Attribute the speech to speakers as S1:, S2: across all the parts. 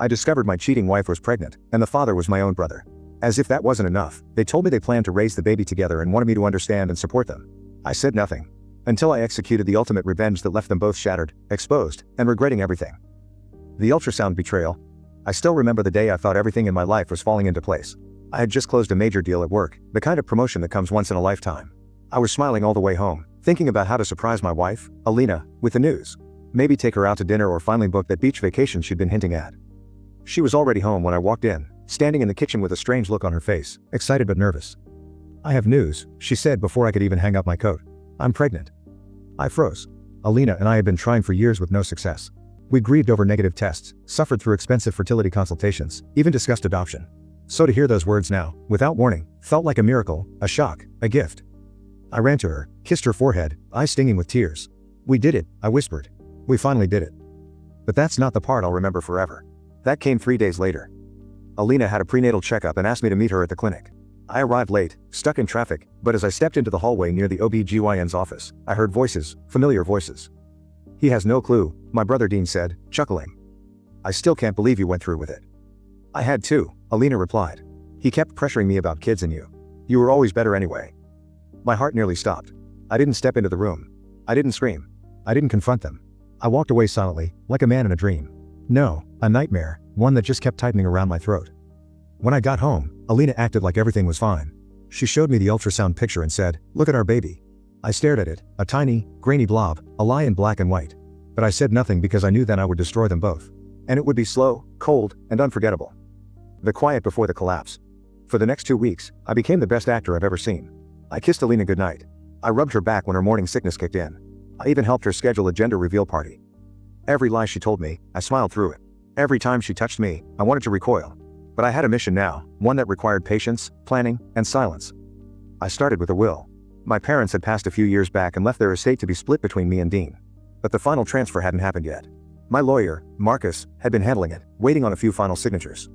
S1: I discovered my cheating wife was pregnant, and the father was my own brother. As if that wasn't enough, they told me they planned to raise the baby together and wanted me to understand and support them. I said nothing. Until I executed the ultimate revenge that left them both shattered, exposed, and regretting everything. The ultrasound betrayal. I still remember the day I thought everything in my life was falling into place. I had just closed a major deal at work, the kind of promotion that comes once in a lifetime. I was smiling all the way home, thinking about how to surprise my wife, Alina, with the news. Maybe take her out to dinner or finally book that beach vacation she'd been hinting at. She was already home when I walked in, standing in the kitchen with a strange look on her face, excited but nervous. "I have news," she said before I could even hang up my coat. "I'm pregnant." I froze. Alina and I had been trying for years with no success. We grieved over negative tests, suffered through expensive fertility consultations, even discussed adoption. So to hear those words now, without warning, felt like a miracle, a shock, a gift. I ran to her, kissed her forehead, eyes stinging with tears. "We did it," I whispered. "We finally did it." But that's not the part I'll remember forever. That came 3 days later. Alina had a prenatal checkup and asked me to meet her at the clinic. I arrived late, stuck in traffic, but as I stepped into the hallway near the OB/GYN's office, I heard voices, familiar voices. "He has no clue," my brother Dean said, chuckling. "I still can't believe you went through with it." "I had to," Alina replied. "He kept pressuring me about kids and you. You were always better anyway." My heart nearly stopped. I didn't step into the room. I didn't scream. I didn't confront them. I walked away silently, like a man in a dream. No, a nightmare, one that just kept tightening around my throat. When I got home, Alina acted like everything was fine. She showed me the ultrasound picture and said, "Look at our baby." I stared at it, a tiny, grainy blob, a lie in black and white. But I said nothing because I knew then I would destroy them both. And it would be slow, cold, and unforgettable. The quiet before the collapse. For the next 2 weeks, I became the best actor I've ever seen. I kissed Alina goodnight. I rubbed her back when her morning sickness kicked in. I even helped her schedule a gender reveal party. Every lie she told me, I smiled through it. Every time she touched me, I wanted to recoil. But I had a mission now, one that required patience, planning, and silence. I started with a will. My parents had passed a few years back and left their estate to be split between me and Dean. But the final transfer hadn't happened yet. My lawyer, Marcus, had been handling it, waiting on a few final signatures.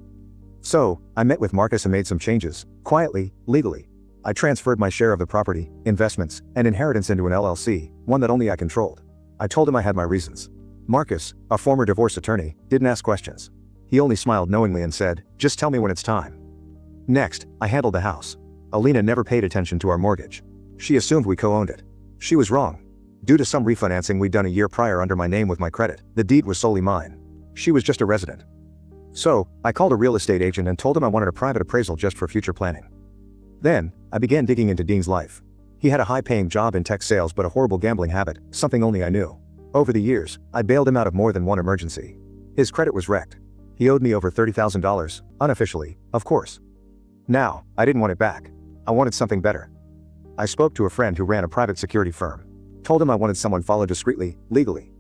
S1: So, I met with Marcus and made some changes, quietly, legally. I transferred my share of the property, investments, and inheritance into an LLC, one that only I controlled. I told him I had my reasons. Marcus, a former divorce attorney, didn't ask questions. He only smiled knowingly and said, "Just tell me when it's time." Next, I handled the house. Alina never paid attention to our mortgage. She assumed we co-owned it. She was wrong. Due to some refinancing we'd done a year prior under my name with my credit, the deed was solely mine. She was just a resident. So, I called a real estate agent and told him I wanted a private appraisal just for future planning. Then, I began digging into Dean's life. He had a high-paying job in tech sales but a horrible gambling habit, something only I knew. Over the years, I bailed him out of more than one emergency. His credit was wrecked. He owed me over $30,000, unofficially, of course. Now, I didn't want it back. I wanted something better. I spoke to a friend who ran a private security firm. Told him I wanted someone followed discreetly, legally.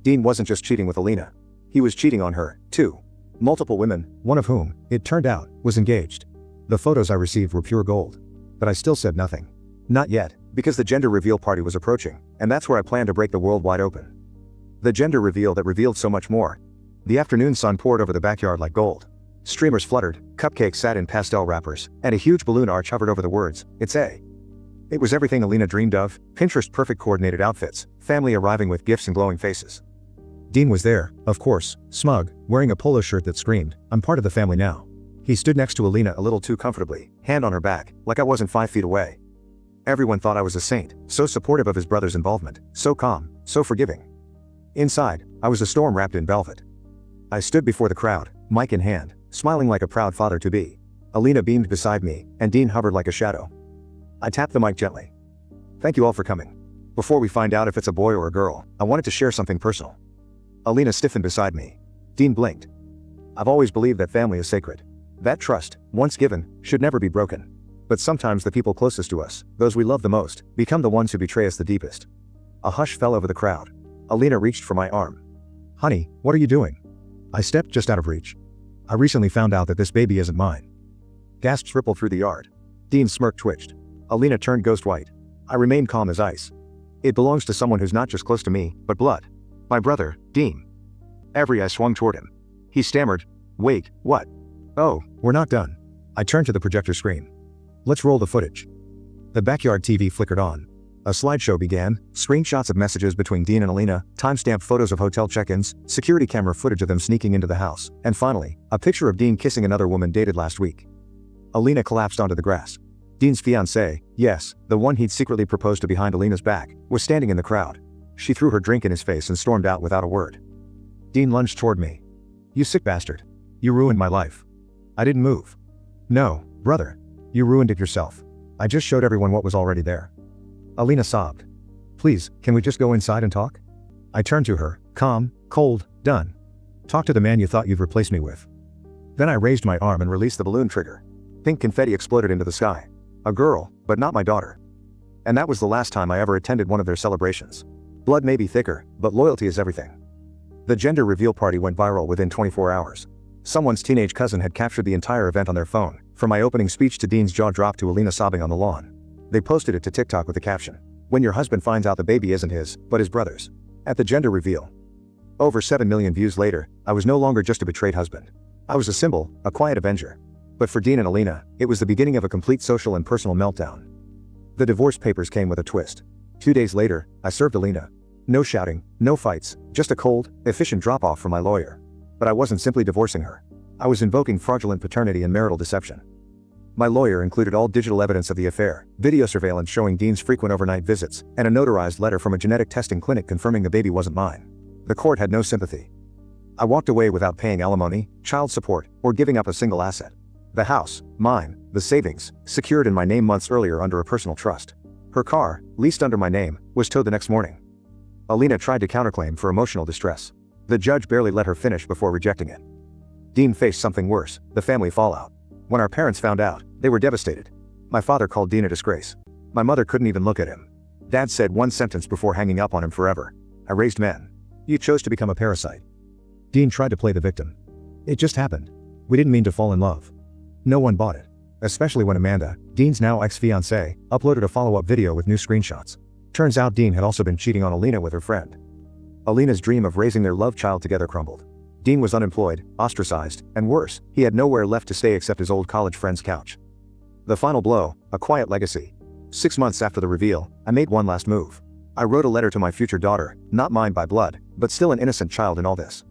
S1: Dean wasn't just cheating with Alina. He was cheating on her, too. Multiple women, one of whom, it turned out, was engaged. The photos I received were pure gold. But I still said nothing. Not yet, because the gender reveal party was approaching, and that's where I planned to break the world wide open. The gender reveal that revealed so much more. The afternoon sun poured over the backyard like gold. Streamers fluttered, cupcakes sat in pastel wrappers, and a huge balloon arch hovered over the words, "It's A." It was everything Alina dreamed of, Pinterest perfect coordinated outfits, family arriving with gifts and glowing faces. Dean was there, of course, smug, wearing a polo shirt that screamed, "I'm part of the family now." He stood next to Alina a little too comfortably, hand on her back, like I wasn't 5 feet away. Everyone thought I was a saint, so supportive of his brother's involvement, so calm, so forgiving. Inside, I was a storm wrapped in velvet. I stood before the crowd, mic in hand, smiling like a proud father-to-be. Alina beamed beside me, and Dean hovered like a shadow. I tapped the mic gently. "Thank you all for coming. Before we find out if it's a boy or a girl, I wanted to share something personal." Alina stiffened beside me. Dean blinked. "I've always believed that family is sacred. That trust, once given, should never be broken. But sometimes the people closest to us, those we love the most, become the ones who betray us the deepest." A hush fell over the crowd. Alina reached for my arm. "Honey, what are you doing?" I stepped just out of reach. "I recently found out that this baby isn't mine." Gasps rippled through the yard. Dean's smirk twitched. Alina turned ghost white. I remained calm as ice. "It belongs to someone who's not just close to me, but blood. My brother, Dean." I swung toward him. He stammered, "Wait, what?" "Oh, we're not done." I turned to the projector screen. "Let's roll the footage." The backyard TV flickered on. A slideshow began, screenshots of messages between Dean and Alina, timestamped photos of hotel check-ins, security camera footage of them sneaking into the house, and finally, a picture of Dean kissing another woman dated last week. Alina collapsed onto the grass. Dean's fiancée, yes, the one he'd secretly proposed to behind Alina's back, was standing in the crowd. She threw her drink in his face and stormed out without a word. Dean lunged toward me. "You sick bastard. You ruined my life." I didn't move. "No, brother. You ruined it yourself. I just showed everyone what was already there." Alina sobbed. "Please, can we just go inside and talk?" I turned to her, calm, cold, done. "Talk to the man you thought you'd replace me with." Then I raised my arm and released the balloon trigger. Pink confetti exploded into the sky. A girl, but not my daughter. And that was the last time I ever attended one of their celebrations. Blood may be thicker, but loyalty is everything. The gender reveal party went viral within 24 hours. Someone's teenage cousin had captured the entire event on their phone, from my opening speech to Dean's jaw drop to Alina sobbing on the lawn. They posted it to TikTok with the caption, "When your husband finds out the baby isn't his, but his brother's." At the gender reveal. Over 7 million views later, I was no longer just a betrayed husband. I was a symbol, a quiet avenger. But for Dean and Alina, it was the beginning of a complete social and personal meltdown. The divorce papers came with a twist. 2 days later, I served Alina. No shouting, no fights, just a cold, efficient drop-off from my lawyer. But I wasn't simply divorcing her. I was invoking fraudulent paternity and marital deception. My lawyer included all digital evidence of the affair, video surveillance showing Dean's frequent overnight visits, and a notarized letter from a genetic testing clinic confirming the baby wasn't mine. The court had no sympathy. I walked away without paying alimony, child support, or giving up a single asset. The house, mine, the savings, secured in my name months earlier under a personal trust. Her car, leased under my name, was towed the next morning. Alina tried to counterclaim for emotional distress. The judge barely let her finish before rejecting it. Dean faced something worse, the family fallout. When our parents found out, they were devastated. My father called Dean a disgrace. My mother couldn't even look at him. Dad said one sentence before hanging up on him forever. "I raised men. You chose to become a parasite." Dean tried to play the victim. "It just happened. We didn't mean to fall in love." No one bought it. Especially when Amanda, Dean's now ex-fiancée, uploaded a follow-up video with new screenshots. Turns out Dean had also been cheating on Alina with her friend. Alina's dream of raising their love child together crumbled. Dean was unemployed, ostracized, and worse, he had nowhere left to stay except his old college friend's couch. The final blow, a quiet legacy. 6 months after the reveal, I made one last move. I wrote a letter to my future daughter, not mine by blood, but still an innocent child in all this.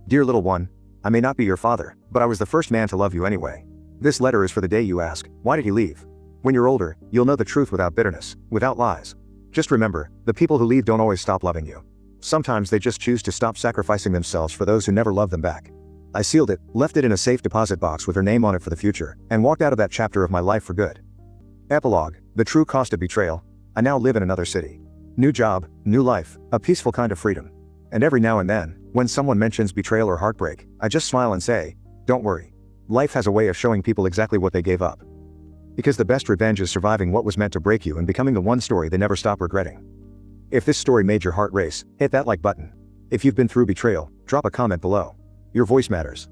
S1: "Dear little one, I may not be your father, but I was the first man to love you anyway. This letter is for the day you ask, why did he leave? When you're older, you'll know the truth without bitterness, without lies. Just remember, the people who leave don't always stop loving you. Sometimes they just choose to stop sacrificing themselves for those who never loved them back." I sealed it, left it in a safe deposit box with her name on it for the future, and walked out of that chapter of my life for good. Epilogue, the true cost of betrayal. I now live in another city. New job, new life, a peaceful kind of freedom. And every now and then, when someone mentions betrayal or heartbreak, I just smile and say, don't worry. Life has a way of showing people exactly what they gave up. Because the best revenge is surviving what was meant to break you and becoming the one story they never stop regretting. If this story made your heart race, hit that like button. If you've been through betrayal, drop a comment below. Your voice matters.